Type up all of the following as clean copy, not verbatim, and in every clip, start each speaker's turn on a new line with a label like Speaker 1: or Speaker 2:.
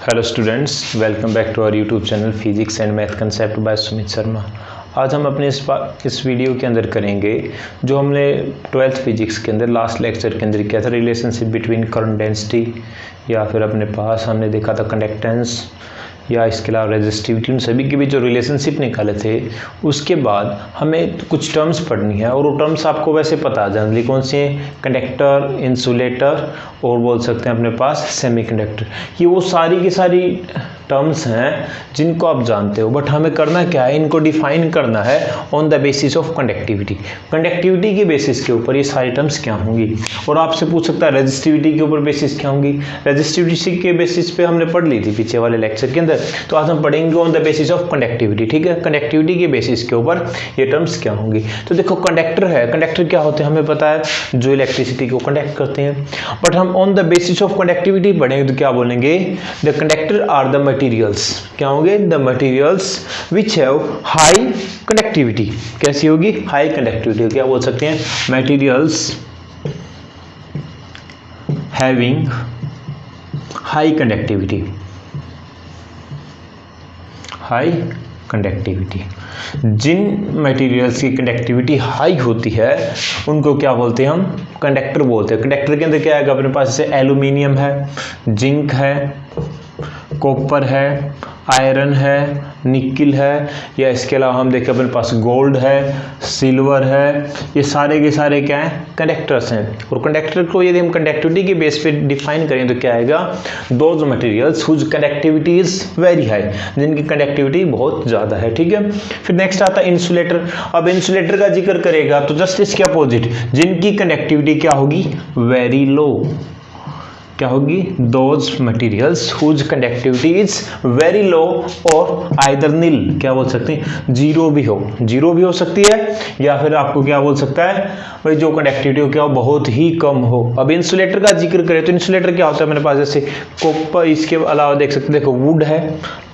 Speaker 1: Hello students, welcome back to our YouTube channel physics and math concept by Sumit Sharma. आज हम अपने इस video के अंदर करेंगे जो हमने 12th फिजिक्स के अंदर लास्ट लेक्चर के अंदर किया था, रिलेशनशिप बिटवीन करंट डेंसिटी, या फिर अपने पास हमने देखा था कंडक्टेंस या इसके अलावा रेजिस्टिविटी, उन सभी के बीच जो रिलेशनशिप निकाले थे। उसके बाद हमें कुछ टर्म्स पढ़नी है और वो टर्म्स आपको वैसे पता है जनरली कौन सी हैं, कंडक्टर, इंसुलेटर और बोल सकते हैं अपने पास सेमीकंडक्टर। ये वो सारी की सारी टर्म्स हैं जिनको आप जानते हो, बट हमें करना क्या है, इनको डिफाइन करना है on the basis of conductivity. Conductivity के बेसिस के ऊपर ये सारी टर्म्स क्या होंगी। और आपसे पूछ सकता है रेजिस्टिविटी के ऊपर बेसिस क्या होंगी। रेजिस्टिविटी के बेसिस पे हमने पढ़ ली थी पीछे वाले लेक्चर के अंदर, तो आज हम पढ़ेंगे on the basis of conductivity. ठीक है, कंडक्टिविटी के बेसिस के ऊपर ये टर्म्स क्या होंगी। तो देखो, कंडक्टर है, कंडक्टर क्या होते हैं हमें पता है, जो इलेक्ट्रिसिटी को कंडक्ट करते हैं। बट हम on the basis of conductivity पढ़ेंगे तो क्या बोलेंगे, the conductor are the materials, क्या होंगे, the materials which have high conductivity. कैसी होगी, हाई कंडक्टिविटी। क्या बोल सकते हैं, materials having high conductivity, high conductivity. जिन मटेरियल्स की कंडक्टिविटी हाई होती है उनको क्या बोलते हैं, हम कंडक्टर बोलते हैं। कंडक्टर के अंदर क्या आएगा अपने पास, जैसे एल्यूमिनियम है, जिंक है, कॉपर है, आयरन है, निकिल है, या इसके अलावा हम देखें अपने पास गोल्ड है, सिल्वर है। ये सारे के सारे क्या हैं, कंडक्टर्स हैं। और कंडक्टर को यदि हम कंडक्टिविटी के बेस पे डिफाइन करें तो क्या आएगा, those materials whose conductivity is very high, जिनकी कंडक्टिविटी बहुत ज़्यादा है। ठीक है, फिर नेक्स्ट आता है इंसुलेटर। अब इंसुलेटर का जिक्र करेगा तो जस्ट इसके अपोजिट, जिनकी कंडक्टिविटी क्या होगी, वेरी लो। क्या होगी, those materials whose conductivity is very low और आइदर नील, क्या बोल सकते हैं, जीरो भी हो सकती है, या फिर आपको क्या बोल सकता है भाई, जो कंडक्टिविटी हो क्या हो, बहुत ही कम हो। अब इंसुलेटर का जिक्र करें तो इंसुलेटर क्या होता है मेरे पास, जैसे कॉपर, इसके अलावा देख सकते हैं, देखो वुड है,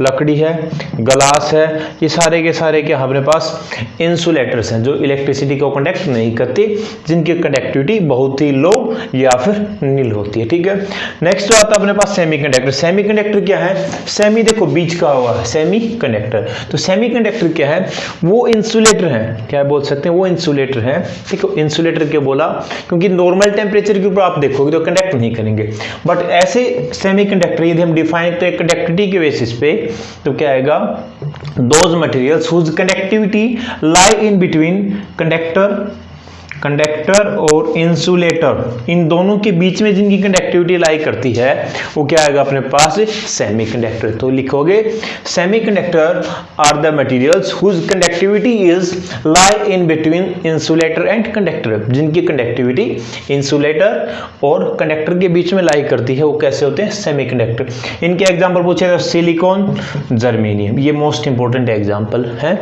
Speaker 1: लकड़ी है, ग्लास है, ये सारे के सारे क्या अपने पास इंसुलेटर्स हैं जो इलेक्ट्रिसिटी को कंडक्ट नहीं करते, जिनकी कंडक्टिविटी बहुत ही लो या फिर नील होती है। ठीक है, नेक्स्ट आता है अपने पास सेमीकंडक्टर। सेमीकंडक्टर क्या है, सेमी देखो बीच का हुआ है सेमीकंडक्टर, तो सेमीकंडक्टर क्या है, वो इंसुलेटर है, क्या बोल सकते हैं, वो इंसुलेटर है। ठीक है, इंसुलेटर क्यों बोला, क्योंकि नॉर्मल टेम्परेचर के ऊपर आप देखोगे तो कंडक्ट नहीं करेंगे, बट ऐसे सेमीकंडक्टर यदि हम डिफाइन करें कंडक्टिविटी के बेसिस पे तो क्या आएगा, those materials whose conductivity lie in between conductor और इंसुलेटर, इन दोनों के बीच में जिनकी कंडक्टिविटी लाई करती है वो क्या आएगा अपने पास, सेमीकंडक्टर। तो लिखोगे semiconductor are the materials whose conductivity is lie in between insulator and conductor, जिनकी कंडक्टिविटी इंसुलेटर और कंडक्टर के बीच में लाई करती है, वो कैसे होते हैं, सेमीकंडक्टर। इनके एग्जांपल पूछेगा, सिलिकॉन, जर्मेनियम, ये मोस्ट इंपोर्टेंट एग्जांपल है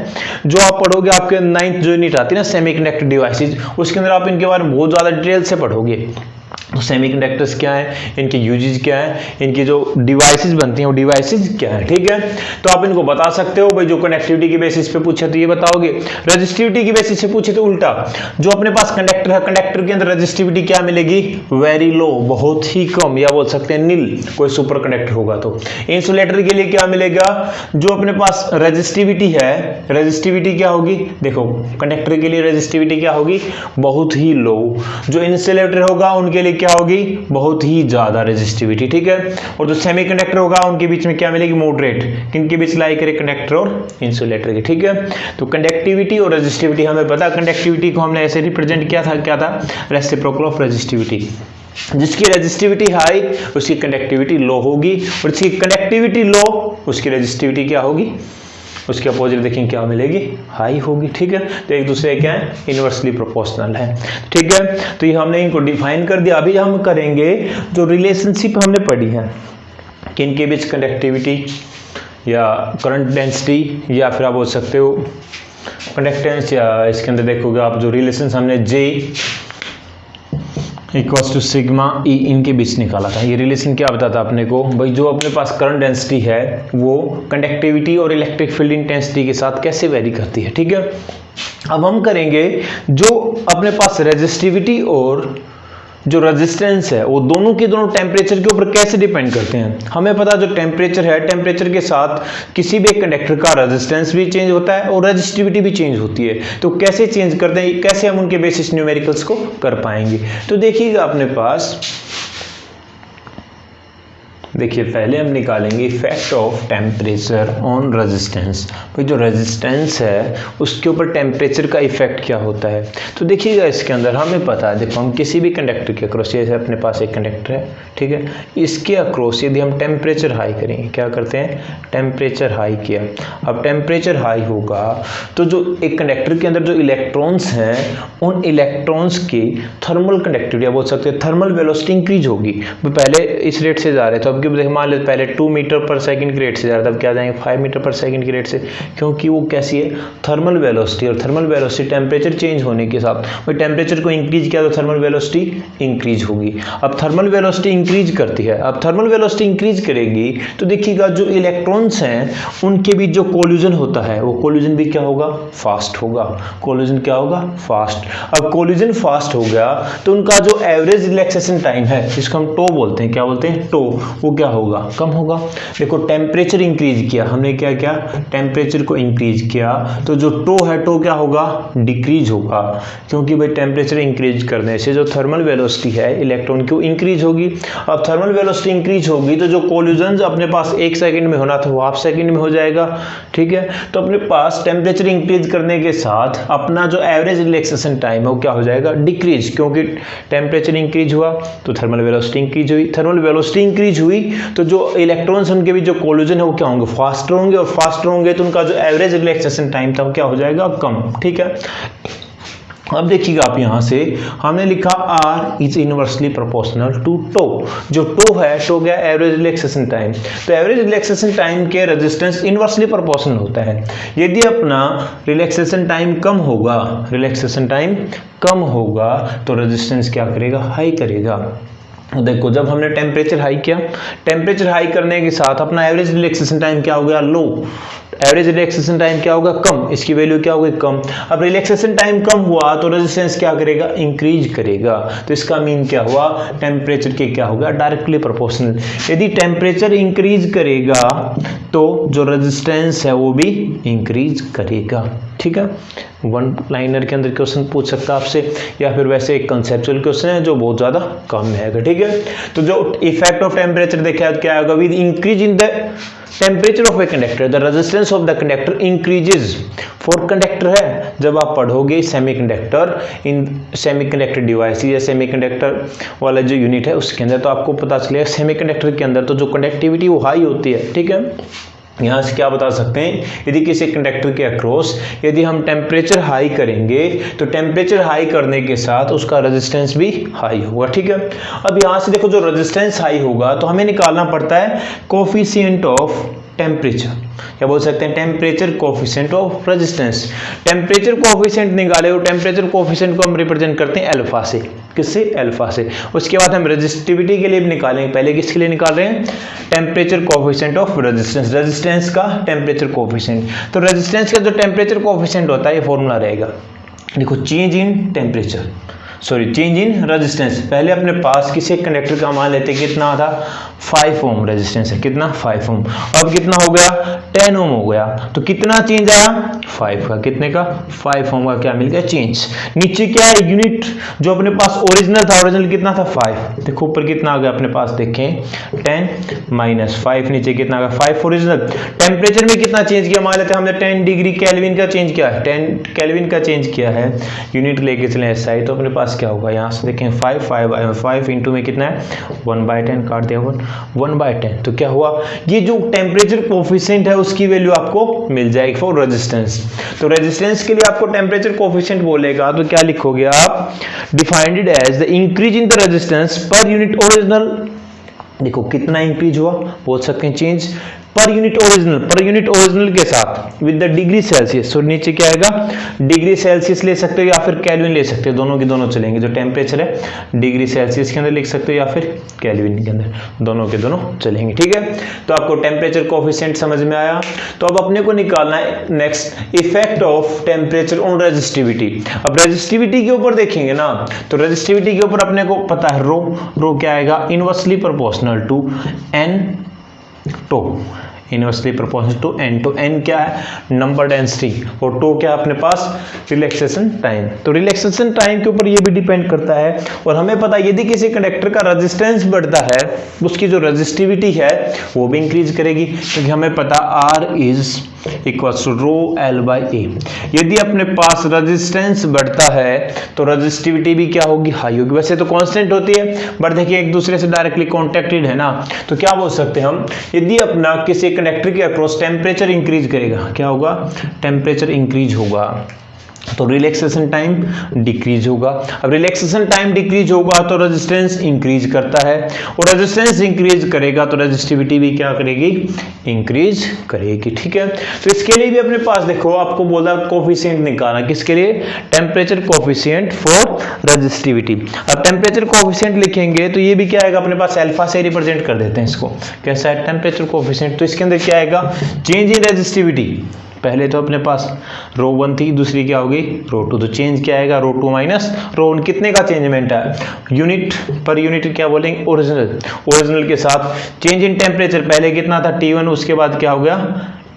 Speaker 1: जो आप पढ़ोगे आपके 9th जो यूनिट आती है ना, सेमीकंडक्टर डिवाइसेज, उसके अंदर आप इनके बारे में बहुत ज़्यादा डिटेल से पढ़ोगे। तो सेमीकंडक्टर्स क्या है, इनके यूजेस क्या है, इनकी जो डिवाइसेस बनती हैं वो डिवाइसेस क्या है। ठीक है, तो आप इनको बता सकते हो भाई, जो कनेक्टिविटी के बेसिस पे पूछे तो ये बताओगे, रेजिस्टिविटी के बेसिस से पूछे तो उल्टा, जो अपने पास कंडक्टर है, कंडक्टर के अंदर रेजिस्टिविटी क्या मिलेगी, वेरी लो, बहुत ही कम, या बोल सकते हैं नील, कोई सुपर कंडक्टर होगा तो। इंसुलेटर के लिए क्या मिलेगा, जो अपने पास रेजिस्टिविटी है, रेजिस्टिविटी क्या होगी, देखो कंडक्टर के लिए रेजिस्टिविटी क्या होगी, बहुत ही लो। जो इंसुलेटर होगा उनके लिए क्या होगी, बहुत ही ज्यादा रेजिस्टिविटी। ठीक है, और जो सेमीकंडक्टर होगा उनके बीच में क्या मिलेगी, मॉडरेट। किनके बीच लाई करे, कंडक्टर और इंसुलेटर के। ठीक है, तो कंडक्टिविटी और रेजिस्टिविटी हमें पता, कंडक्टिविटी को हमने ऐसे रिप्रेजेंट किया था, रेसिप्रोकल ऑफ रेजिस्टिविटी। जिसकी रेजिस्टिविटी हाई उसकी कंडक्टिविटी लो होगी, और जिसकी कंडक्टिविटी लो उसकी रेजिस्टिविटी क्या होगी, उसके अपोजिट देखें क्या मिलेगी, हाई होगी। ठीक है, तो एक दूसरे क्या है, इनवर्सली प्रोपोर्शनल है। ठीक है, तो ये हमने इनको डिफाइन कर दिया। अभी हम करेंगे जो रिलेशनशिप हमने पढ़ी है, किनके बीच कंडक्टिविटी या करंट डेंसिटी, या फिर आप बोल सकते हो कंडक्टेंस, या इसके अंदर देखोगे आप जो रिलेशन हमने जे इक्वल्स टू सिग्मा ई, इनके बीच निकाला था। ये रिलेशन क्या बताता अपने को, भाई जो अपने पास करंट डेंसिटी है वो कंडक्टिविटी और इलेक्ट्रिक फील्ड इंटेंसिटी के साथ कैसे वेरी करती है। ठीक है, अब हम करेंगे जो अपने पास रेजिस्टिविटी और जो रेजिस्टेंस है वो दोनों के दोनों टेम्परेचर के ऊपर कैसे डिपेंड करते हैं। हमें पता है जो टेम्परेचर है, टेम्परेचर के साथ किसी भी एक कंडक्टर का रेजिस्टेंस भी चेंज होता है और रेजिस्टिविटी भी चेंज होती है। तो कैसे चेंज करते हैं, कैसे हम उनके बेसिस न्यूमेरिकल्स को कर पाएंगे। तो देखिएगा अपने पास, देखिए पहले हम निकालेंगे effect of temperature on resistance. भाई जो रेजिस्टेंस है उसके ऊपर टेम्परेचर का इफेक्ट क्या होता है। तो देखिएगा इसके अंदर हमें पता है, देखो हम किसी भी कंडक्टर के अक्रॉस, जैसे अपने पास एक कंडक्टर है, ठीक है, इसके अक्रॉस यदि हम टेम्परेचर हाई करेंगे, क्या करते हैं, टेम्परेचर हाई किया। अब टेम्परेचर हाई होगा तो जो एक कंडक्टर के अंदर जो इलेक्ट्रॉन्स हैं उन इलेक्ट्रॉन्स की थर्मल कंडक्टिविटी, बोल सकते हैं थर्मल वेलोसिटी इंक्रीज होगी। पहले इस रेट से जा रहे थे, अब मान लेते पहले 2 मीटर पर सेकंड की रेट से जा रहा था, अब क्या जाएंगे 5 मीटर पर सेकंड की रेट से, क्योंकि वो कैसी है, थर्मल वेलोसिटी। और थर्मल वेलोसिटी टेम्परेचर चेंज होने के साथ, वो टेम्परेचर को इंक्रीज किया तो थर्मल वेलोसिटी इंक्रीज होगी। अब थर्मल वेलोसिटी इंक्रीज करती है, अब थर्मल वेलोसिटी इंक्रीज करेगी तो देखिएगा जो इलेक्ट्रॉन्स हैं उनके बीच जो कोलिजन होता है वो कोलिजन भी क्या होगा, फास्ट होगा। कोलिजन क्या होगा, फास्ट। अब कोलिजन फास्ट हो गया तो उनका जो एवरेज रिलैक्सेशन टाइम है, जिसको हम टो बोलते हैं, क्या बोलते हैं, टो, वो क्या होगा, कम होगा। देखो टेम्परेचर इंक्रीज किया हमने, क्या किया, टेम्परेचर को इंक्रीज किया तो जो टो है, टो क्या होगा, डिक्रीज होगा, क्योंकि भाई टेम्परेचर इंक्रीज करने से जो थर्मल वेलोसिटी है इलेक्ट्रॉन की वो इंक्रीज होगी। अब थर्मल वेलोसिटी इंक्रीज होगी तो जो कोलिजन अपने पास 1 सेकंड में होना था वो हाफ सेकंड में हो जाएगा, ठीक है। तो अपने पास टेम्परेचर इंक्रीज करने के साथ अपना जो एवरेज रिलैक्सेशन टाइम है वो क्या हो जाएगा, डिक्रीज, क्योंकि टेम्परेचर इंक्रीज हुआ तो थर्मल वेलोसिटी इंक्रीज हुई। थर्मल वेलोसिटी इंक्रीज हुई तो जो इलेक्ट्रॉन्स उनके बीच जो कोलिजन है वो क्या होंगे, फास्टर होंगे, और फास्टर होंगे तो उनका जो एवरेज रिलैक्सेशन टाइम था वो क्या हो जाएगा, कम, ठीक है। अब देखिएगा आप यहां से हमने लिखा R is inversely proportional to tau. जो टो है, टो क्या, एवरेज रिलैक्सेशन टाइम। तो एवरेज रिलैक्सेशन टाइम के रेजिस्टेंस इनवर्सली प्रोपोर्शनल होता है। यदि अपना रिलैक्सेशन टाइम कम होगा, रिलैक्सेशन टाइम कम होगा तो रेजिस्टेंस क्या करेगा, हाई करेगा। देखो जब हमने टेम्परेचर हाई किया, टेम्परेचर हाई करने के साथ अपना एवरेज रिलैक्सेशन टाइम क्या हो गया, लो। एवरेज रिलैक्सेशन टाइम क्या होगा, कम, इसकी वैल्यू क्या होगी, कम। अब रिलैक्सेशन टाइम कम हुआ तो रेजिस्टेंस क्या करेगा, इंक्रीज करेगा। तो इसका मीन क्या हुआ, टेम्परेचर के क्या होगा, डायरेक्टली प्रोपोर्शनल। यदि टेम्परेचर इंक्रीज करेगा तो जो रेजिस्टेंस है वो भी इंक्रीज करेगा, ठीक है। वन लाइनर के अंदर क्वेश्चन पूछ सकता है आपसे, या फिर वैसे एक कंसेप्चुअल क्वेश्चन है जो बहुत ज्यादा कम है, ठीक है। तो जो इफेक्ट ऑफ टेम्परेचर देखा क्या होगा, with increase in the temperature of a conductor the resistance of the conductor increases. For conductor है, जब आप पढ़ोगे सेमीकंडक्टर इन सेमीकंडक्टर डिवाइस या सेमीकंडक्टर वाला जो यूनिट है उसके अंदर, तो आपको पता चलेगा सेमीकंडक्टर के अंदर तो जो कंडक्टिविटी वो हाई होती है, ठीक है। यहाँ से क्या बता सकते हैं, यदि किसी कंडक्टर के अक्रॉस यदि हम टेम्परेचर हाई करेंगे तो टेम्परेचर हाई करने के साथ उसका रेजिस्टेंस भी हाई होगा, ठीक है। अब यहाँ से देखो जो रेजिस्टेंस हाई होगा तो हमें निकालना पड़ता है कोफिशिएंट ऑफ टेम्परेचर, क्या बोल सकते हैं, temperature coefficient of resistance. Temperature coefficient निकाले और टेम्परेचर कोफिशिएंट को हम रिप्रेजेंट करते हैं अल्फा से, किससे, अल्फा से। उसके बाद हम रेजिस्टिविटी के लिए भी निकालेंगे, पहले किसके लिए निकाल रहे हैं, temperature coefficient of resistance, resistance का टेम्परेचर कोफिशिएंट। तो रेजिस्टेंस का जो टेम्परेचर कोफिशिएंट होता है ये फॉर्मूला रहेगा, देखो change in temperature, sorry change in resistance. पहले अपने पास किसी कंडक्टर का मान लेते कितना था, 5 ओम रेजिस्टेंस है, कितना, 5 ओम। अब कितना हो गया, 10 ओम हो गया, तो कितना चेंज आया, 5 का, कितने का, 5 ओम का क्या मिल गया, चेंज। नीचे क्या है, यूनिट जो अपने पास ओरिजिनल था, ओरिजिनल कितना था, 5। देखो ऊपर कितना आ गया अपने पास, देखें 10 माइनस 5, नीचे कितना आ गया, 5 ओरिजिनल। टेम्परेचर में कितना चेंज किया, मान लेते हैं हमने 10 डिग्री केल्विन का चेंज किया है, 10 केल्विन का चेंज किया है, यूनिट लेके चले SI, तो अपने पास क्या होगा, यहाँ से देखें 5 इंटू में कितना है, 1/10 काट दिया, 1/10। तो क्या हुआ, ये जो टेम्परेचर कोफिशिएंट है उसकी वैल्यू आपको मिल जाएगी फॉर रेजिस्टेंस। तो रेजिस्टेंस के लिए आपको टेम्परेचर कोफिशिएंट बोलेगा तो क्या लिखोगे आप, defined as the increase in the resistance per unit original. देखो कितना इंक्रीज हुआ, बोल सकते हैं चेंज, पर यूनिट ओरिजिनल के साथ विद द डिग्री सेल्सियस। तो नीचे क्या आएगा, डिग्री सेल्सियस ले सकते हो या फिर केल्विन ले सकते हो, दोनों के दोनों चलेंगे। जो टेम्परेचर है डिग्री सेल्सियस के अंदर लिख सकते हो या फिर केल्विन के अंदर, दोनों के दोनों चलेंगे। ठीक है, तो आपको टेम्परेचर कोफिशिएंट समझ में आया। तो अब अपने को निकालना है next effect of temperature on resistivity. अब रेजिस्टिविटी के ऊपर देखेंगे ना, तो रेजिस्टिविटी के ऊपर अपने को पता है रो क्या आएगा, inversely proportional to n tau, inversely proportional to n. तो एन क्या है, नंबर डेंसिटी, और टो क्या है अपने पास, रिलैक्सेशन टाइम। तो रिलैक्सेशन टाइम के ऊपर ये भी डिपेंड करता है। और हमें पता है यदि किसी कंडक्टर का रेजिस्टेंस बढ़ता है, उसकी जो रेजिस्टिविटी है वो भी इंक्रीज करेगी, क्योंकि हमें पता R is equals to rho L by A. यदि अपने पास रेजिस्टेंस बढ़ता है तो रेजिस्टिविटी भी क्या होगी, हाई होगी। वैसे तो कांस्टेंट होती है, बट देखिए एक दूसरे से डायरेक्टली कॉन्टेक्टेड है ना, तो क्या बोल सकते हैं हम, यदि अपना किसी कंडक्टर के अक्रॉस टेम्परेचर इंक्रीज करेगा, क्या होगा, टेम्परेचर इंक्रीज होगा, तो रिलैक्सेशन टाइम डिक्रीज होगा। अब रिलैक्सेशन टाइम डिक्रीज होगा तो रेजिस्टेंस इंक्रीज करता है, और रेजिस्टेंस इंक्रीज करेगा तो रेजिस्टिविटी भी क्या करेगी, इंक्रीज करेगी। ठीक है, तो इसके लिए भी अपने पास देखो आपको बोला कोफिशिएंट निकालना, किसके लिए, टेम्परेचर कोफिशिएंट फॉर रेजिस्टिविटी। अब टेम्परेचर कोफिशिएंट लिखेंगे तो ये भी क्या आएगा अपने पास, अल्फा से रिप्रेजेंट कर देते हैं इसको, कैसा है टेम्परेचर कोफिशिएंट। तो इसके अंदर क्या आएगा, चेंज इन रेजिस्टिविटी। पहले तो अपने पास रो 1 थी, दूसरी क्या होगी रो 2, तो चेंज क्या आएगा, रो 2 माइनस रो 1। कितने का चेंजमेंट है, यूनिट पर यूनिट क्या बोलेंगे, ओरिजिनल के साथ। चेंज इन टेम्परेचर पहले कितना था T1, उसके बाद क्या हो गया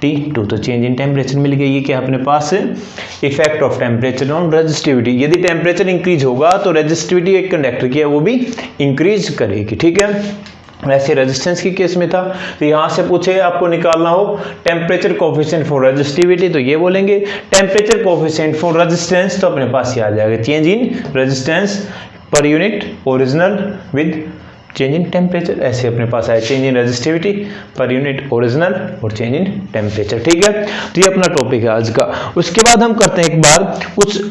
Speaker 1: T2, तो चेंज इन टेम्परेचर मिल गई। ये क्या अपने पास effect of temperature on resistivity. यदि टेम्परेचर इंक्रीज होगा तो रेजिस्टिविटी एक कंडक्टर की है वो भी इंक्रीज करेगी। ठीक है, वैसे रेजिस्टेंस की केस में था, तो यहां से पूछे आपको निकालना हो टेम्परेचर कोफिशिएंट फॉर रेजिस्टिविटी, तो ये बोलेंगे टेम्परेचर कोफिशिएंट फॉर रेजिस्टेंस, तो अपने पास ये आ जाएगा change in resistance per unit original with change in temperature. ऐसे अपने पास आया चेंज इन रेजिस्टिविटी पर यूनिट ओरिजिनल और चेंज इन टेम्परेचर। ठीक है, तो ये अपना टॉपिक है आज का। उसके बाद हम करते हैं एक बार कुछ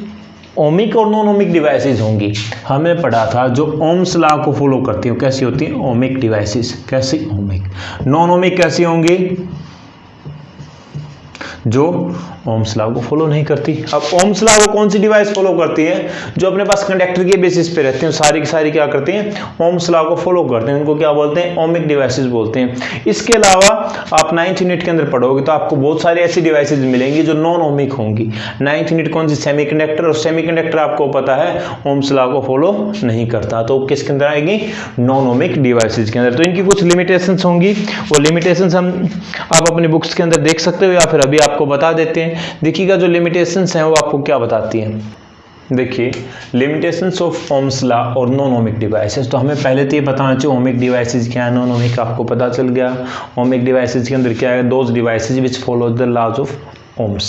Speaker 1: ओमिक और नॉन ओमिक डिवाइसेस होंगी। हमने पढ़ा था जो ओम्स लॉ को फॉलो करती है कैसी होती है, ओमिक डिवाइसेस। कैसी, ओमिक। नॉन ओमिक कैसी होंगी, जो ओम्स लॉ को फॉलो नहीं करती। अब ओम्स लॉ को कौन सी डिवाइस फॉलो करती है, जो अपने पास कंडक्टर के बेसिस पे रहते हैं, सारी की सारी क्या करती हैं, ओम्स लॉ को फॉलो करते हैं। उनको क्या बोलते हैं, ओमिक डिवाइसेस बोलते हैं। इसके अलावा आप 9th यूनिट के अंदर पढ़ोगे तो आपको बहुत सारी ऐसी डिवाइसेस मिलेंगी जो नॉन ओमिक होंगी। 9th यूनिट कौन सी, सेमीकंडक्टर। और सेमीकंडक्टर आपको पता है ओम्स लॉ को फॉलो नहीं करता, तो किसके अंदर आएगी, नॉन ओमिक डिवाइसेस के अंदर। तो इनकी कुछ लिमिटेशंस होंगी, वो लिमिटेशंस हम आप अपनी बुक्स के अंदर देख सकते हो या फिर अभी आपको बता देते हैं। देखिएगा जो लिमिटेशंस हैं वो आपको क्या बताती हैं। देखिए लिमिटेशंस ऑफ ओम्स लॉ और नॉन ओमिक डिवाइसेस। तो हमें पहले तो ये बताना चाहिए ओमिक डिवाइसेस क्या है, नॉन ओमिक आपको पता चल गया। ओमिक डिवाइसेस के अंदर क्या है, those devices which follow the laws of Ohm's.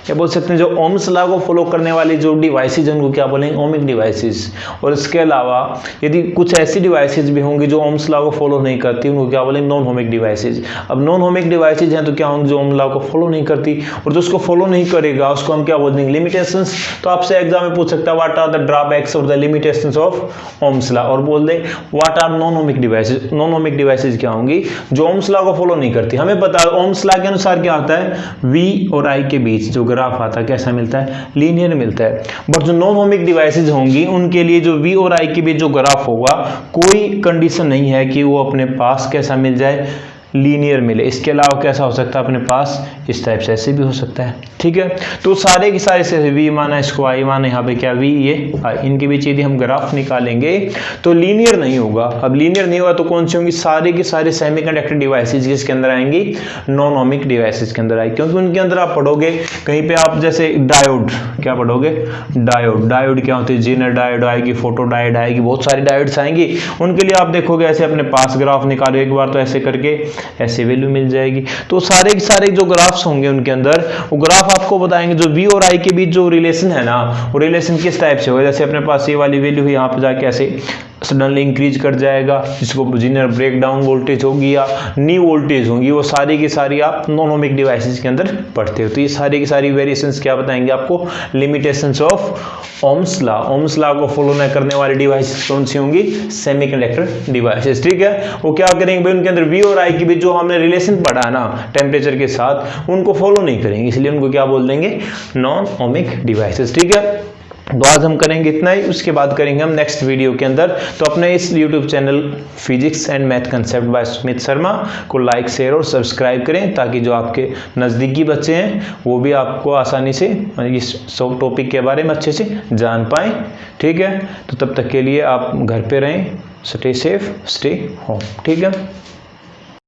Speaker 1: क्या बोल सकते हैं, जो ओम्स लॉ को फॉलो करने वाली जो डिवाइसेज हैं उनको क्या बोलेंगे, ओमिक डिवाइसेस। और इसके अलावा यदि कुछ ऐसी डिवाइसेज भी होंगी जो ओम्स लॉ को फॉलो नहीं करती, उनको क्या बोलेंगे, नॉन ओमिक डिवाइसेज। अब नॉन ओमिक डिवाइसेज हैं तो क्या होंगे, जो ओम्स लॉ को फॉलो नहीं करती, और जो उसको फॉलो नहीं करेगा उसको हम क्या बोल देंगे, लिमिटेशंस। तो आपसे एग्जाम में पूछ सकता है व्हाट आर द ड्रॉबैक्स और the limitations of Ohm's law, और बोल दे what are non ohmic devices. Non ohmic devices क्या होंगी, जो ओम्स लॉ को फॉलो नहीं करती। हमें पता है ओम्स लॉ के अनुसार क्या आता है, V और I के बीच जो ग्राफ आता है कैसा मिलता है, लीनियर मिलता है। बट जो नॉन ओमिक डिवाइसेज होंगी उनके लिए जो V और I के बीच जो ग्राफ होगा, कोई कंडीशन नहीं है कि वो अपने पास कैसा मिल जाए, लीनियर मिले। इसके अलावा कैसा हो सकता है अपने पास, इस टाइप से ऐसे भी हो सकता है। ठीक है, तो सारे के सारे से V माना इसको I माना, यहाँ पे क्या V ये I, इनके बीच यदि हम ग्राफ निकालेंगे तो लीनियर नहीं होगा। अब लीनियर नहीं होगा तो कौन सी होंगी, सारे के सारे सेमीकंडक्टर डिवाइसेज किसके अंदर आएंगी, नॉन ओमिक डिवाइसेज के अंदर आएगी। क्योंकि उनके अंदर आप पढ़ोगे कहीं पे आप जैसे डायोड, क्या पढ़ोगे, डायोड। डायोड क्या होती है, जेनर डायोड आएगी, फोटो डायोड आएगी, बहुत सारी डायोड्स आएंगी। उनके लिए आप देखोगे ऐसे अपने पास ग्राफ निकालो एक बार, तो ऐसे करके ऐसे वैल्यू मिल जाएगी। तो सारे के सारे जो ग्राफ्स होंगे उनके अंदर, वो ग्राफ आपको बताएंगे जो V और I के बीच जो रिलेशन है ना, वो रिलेशन किस टाइप से होगा। जैसे अपने पास ये वाली वैल्यू है, यहाँ पे जाके ऐसे सडनली इंक्रीज कर जाएगा, जिसको जिन्हें ब्रेक डाउन वोल्टेज होगी या नी वोल्टेज होंगी, वो सारी की सारी आप नॉन ओमिक डिवाइसेस के अंदर पढ़ते हो। तो ये सारी की सारी वेरिएशंस क्या बताएंगे आपको, limitations of Ohm's law. Ohm's law को फॉलो न करने वाली डिवाइसेस कौन सी होंगी, सेमीकंडक्टर डिवाइसेस। ठीक है, वो क्या करेंगे भाई, उनके अंदर V और I की भी जो हमने रिलेशन पढ़ा ना टेम्परेचर के साथ, उनको फॉलो नहीं करेंगे, इसलिए उनको क्या बोल देंगे, नॉन ओमिक डिवाइसेस। ठीक है, तो आज हम करेंगे इतना ही, उसके बाद करेंगे हम नेक्स्ट वीडियो के अंदर। तो अपने इस YouTube channel physics and math concept by Sumit Sharma को लाइक, शेयर और सब्सक्राइब करें, ताकि जो आपके नज़दीकी बच्चे हैं वो भी आपको आसानी से इस सब टॉपिक के बारे में अच्छे से जान पाएँ। ठीक है, तो तब तक के लिए आप घर पे रहें, स्टे सेफ, स्टे होम। ठीक है।